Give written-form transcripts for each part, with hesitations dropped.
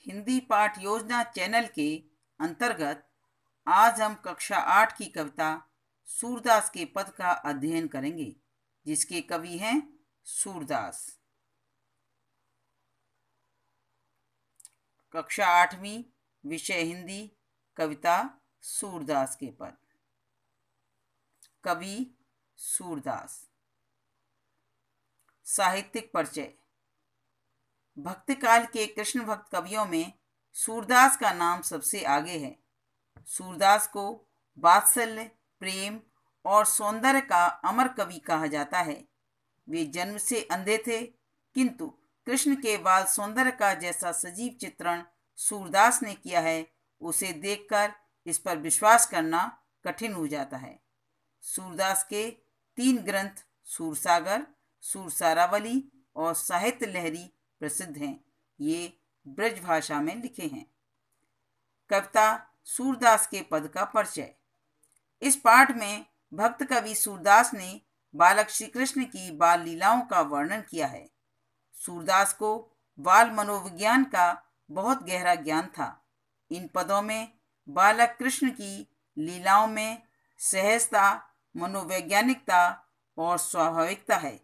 हिंदी पाठ योजना चैनल के अंतर्गत आज हम कक्षा 8 की कविता सूरदास के पद का अध्ययन करेंगे, जिसके कवि हैं सूरदास। कक्षा 8वीं, विषय हिंदी, कविता सूरदास के पद। कवि सूरदास। साहित्यिक परिचय। भक्तकाल के कृष्ण भक्त कवियों में सूरदास का नाम सबसे आगे है। सूरदास को वात्सल्य, प्रेम और सौंदर्य का अमर कवि कहा जाता है। वे जन्म से अंधे थे, किंतु कृष्ण के बाल सौंदर्य का जैसा सजीव चित्रण सूरदास ने किया है, उसे देखकर इस पर विश्वास करना कठिन हो जाता है। सूरदास के 3 ग्रंथ सूरसागर, सूरसारावली और साहित्य लहरी प्रसिद्ध हैं। ये ब्रज भाषा में लिखे हैं। कविता सूरदास के पद का परिचय। इस पाठ में भक्त कवि सूरदास ने बालक श्री कृष्ण की बाल लीलाओं का वर्णन किया है। सूरदास को बाल मनोविज्ञान का बहुत गहरा ज्ञान था। इन पदों में बालक कृष्ण की लीलाओं में सहजता, मनोवैज्ञानिकता और स्वाभाविकता है।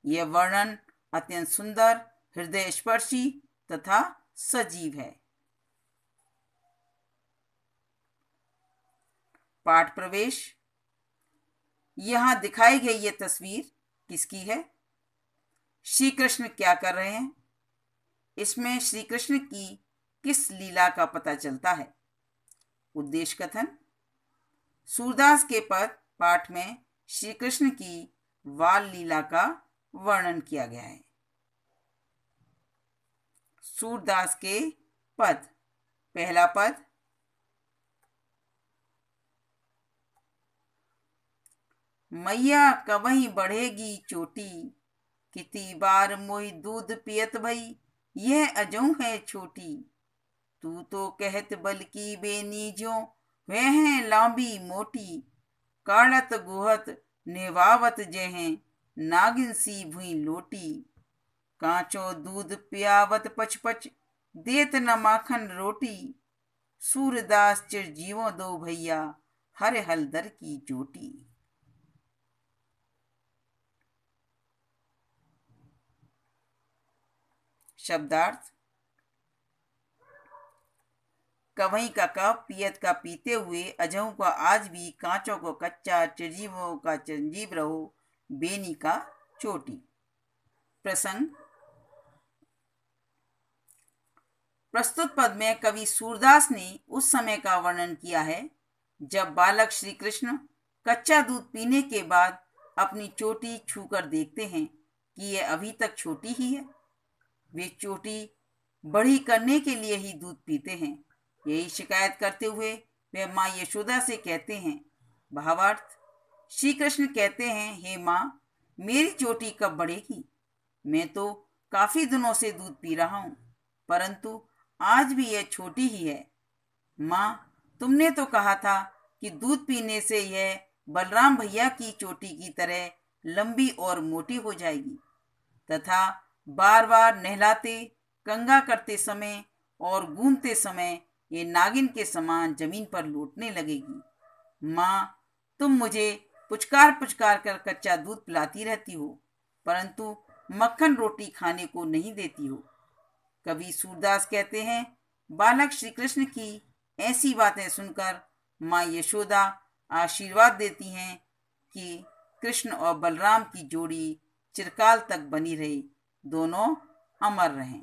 यह वर्णन अत्यंत सुंदर, हृदय स्पर्शी तथा सजीव है। पाठ प्रवेश। यहाँ दिखाई गई ये तस्वीर किसकी है? श्री कृष्ण क्या कर रहे हैं? इसमें श्री कृष्ण की किस लीला का पता चलता है? उद्देश्य कथन। सूरदास के पद पाठ में श्री कृष्ण की बाल लीला का वर्णन किया गया है। सूरदास के पद। पहला पद। मैया कबही बढ़ेगी चोटी, किती बार मोहि दूध पियत भई, यह अजऊ है छोटी। तू तो कहत बल की बेनी ज्यों, वह है लांबी मोटी। काढ़त गुहत नेवावत जहें, नागिन सी भुई लोटी। कांचो दूध पियावत पचपच, देत न माखन रोटी। सूरदास चिरजीवों दो भैया, हर हलदर की चोटी। शब्दार्थ। कवई का कप, पियत का पीते हुए, अजहू का आज भी, कांचों को कच्चा, चिरजीवों का चिरंजीव रहो, बेनी का चोटी। प्रसंग। प्रस्तुत पद में कवि सूरदास ने उस समय का वर्णन किया है जब बालक श्री कृष्ण कच्चा दूध पीने के बाद अपनी चोटी छूकर देखते हैं कि यह अभी तक छोटी ही है। वे चोटी बड़ी करने के लिए ही दूध पीते हैं। यही शिकायत करते हुए वे माँ यशोदा से कहते हैं। भावार्थ। श्री कृष्ण कहते हैं, हे माँ, मेरी चोटी कब बढ़ेगी? मैं तो काफी दिनों से दूध पी रहा हूँ, परंतु आज भी यह छोटी ही है। माँ, तुमने तो कहा था कि दूध पीने से यह बलराम भैया की चोटी की तरह लंबी और मोटी हो जाएगी तथा बार बार नहलाते, कंघा करते समय और गूंथते समय ये नागिन के समान जमीन पर लौटने लगेगी। माँ, तुम मुझे पुचकार पुचकार कर कच्चा दूध पिलाती रहती हो, परंतु मक्खन रोटी खाने को नहीं देती हो। कवि सूरदास कहते हैं, बालक श्री कृष्ण की ऐसी बातें सुनकर माँ यशोदा आशीर्वाद देती हैं कि कृष्ण और बलराम की जोड़ी चिरकाल तक बनी रहे, दोनों अमर रहें।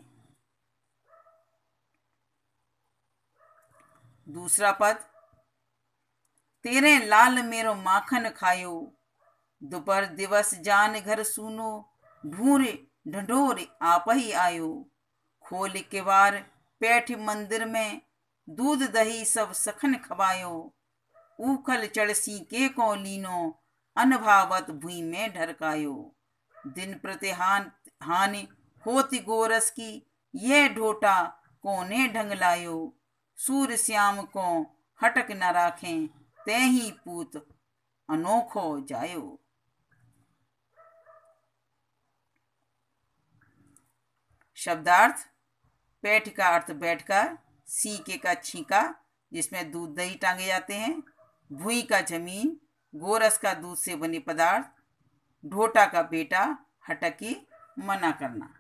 दूसरा पद। तेरे लाल मेरो माखन खायो, दोपहर दिवस जान घर सूनो। ढूंढ ढंढोर आप ही आयो, खोल किवाड़ पैठ मंदिर में। दूध दही सब सखन खवायो, ऊखल चढ़सी के को लीनो। अनभावत भुई में ढरकायो, दिन प्रतिहान हानि होती गोरस की। यह ढोटा कोने ढंग लायो, सूर श्याम को हटक न राखें। ते ही पूत अनोखो जायो। शब्दार्थ। पैठ का अर्थ बैठकर, सीके का छींका जिसमें दूध दही टांगे जाते हैं, भुई का जमीन, गोरस का दूध से बने पदार्थ, ढोटा का बेटा, हटके, मना करना।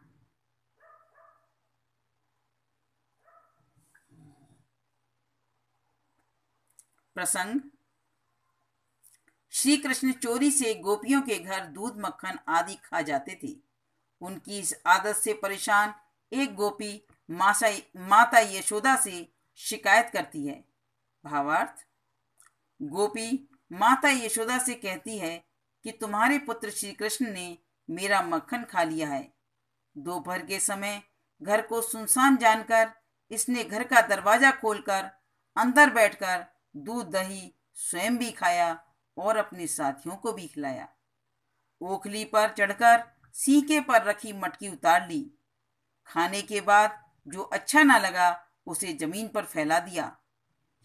प्रसंग: श्री कृष्ण चोरी से गोपियों के घर दूध मक्खन आदि खा जाते थे। उनकी इस आदत से परेशान एक गोपी माता यशोदा से शिकायत करती है। भावार्थ: गोपी माता यशोदा से कहती है कि तुम्हारे पुत्र श्री कृष्ण ने मेरा मक्खन खा लिया है। दोपहर के समय घर को सुनसान जानकर इसने घर का दरवाजा खोलकर अंदर बैठकर दूध दही स्वयं भी खाया और अपने साथियों को भी खिलाया। ओखली पर चढ़कर सीके पर रखी मटकी उतार ली। खाने के बाद जो अच्छा ना लगा उसे जमीन पर फैला दिया।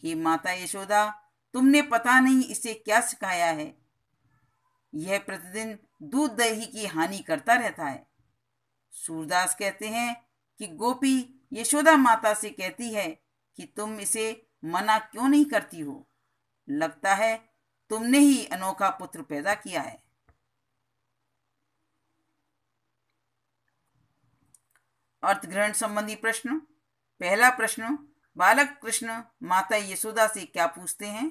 हे माता यशोदा, तुमने पता नहीं इसे क्या सिखाया है। यह प्रतिदिन दूध दही की हानि करता रहता है। सूरदास कहते हैं कि गोपी यशोदा माता से कहती है कि तुम इसे मना क्यों नहीं करती हो। लगता है तुमने ही अनोखा पुत्र पैदा किया है। अर्थग्रहण संबंधी प्रश्न। पहला प्रश्न, बालक कृष्ण माता यशोदा से क्या पूछते हैं।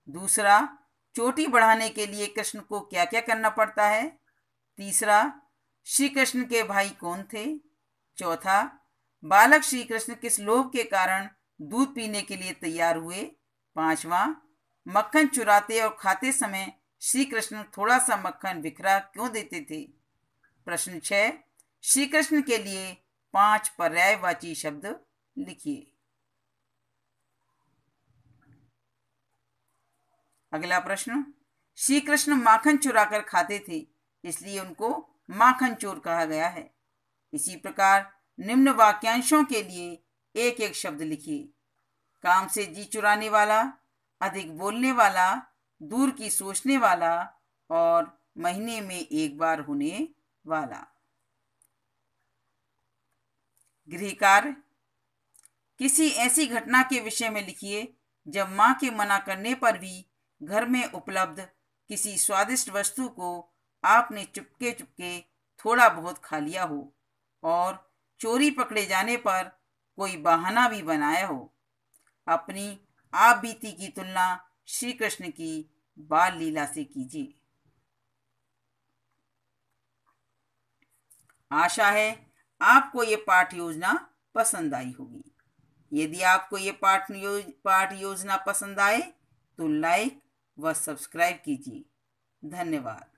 दूसरा, चोटी बढ़ाने के लिए कृष्ण को क्या क्या करना पड़ता है। तीसरा, श्री कृष्ण के भाई कौन थे। चौथा, बालक श्री कृष्ण किस लोभ के कारण दूध पीने के लिए तैयार हुए। पांचवा, मक्खन चुराते और खाते समय श्री कृष्ण थोड़ा सा मक्खन बिखरा क्यों देते थे। प्रश्न 6, श्री कृष्ण के लिए 5 पर्यायवाची शब्द लिखिए। अगला प्रश्न, श्री कृष्ण माखन चुराकर खाते थे इसलिए उनको माखन चोर कहा गया है। इसी प्रकार निम्न वाक्यांशों के लिए एक एक शब्द लिखिए। काम से जी चुराने वाला, अधिक बोलने वाला, दूर की सोचने वाला और महीने में एक बार होने वाला। गृह कार्य: किसी ऐसी घटना के विषय में लिखिए जब माँ के मना करने पर भी घर में उपलब्ध किसी स्वादिष्ट वस्तु को आपने चुपके चुपके थोड़ा बहुत खा लिया हो और चोरी पकड़े जाने पर कोई बहाना भी बनाया हो। अपनी आप बीती की तुलना श्री कृष्ण की बाल लीला से कीजिए। आशा है आपको ये पाठ योजना पसंद आई होगी। यदि आपको ये पाठ योजना पसंद आए तो लाइक व सब्सक्राइब कीजिए। धन्यवाद।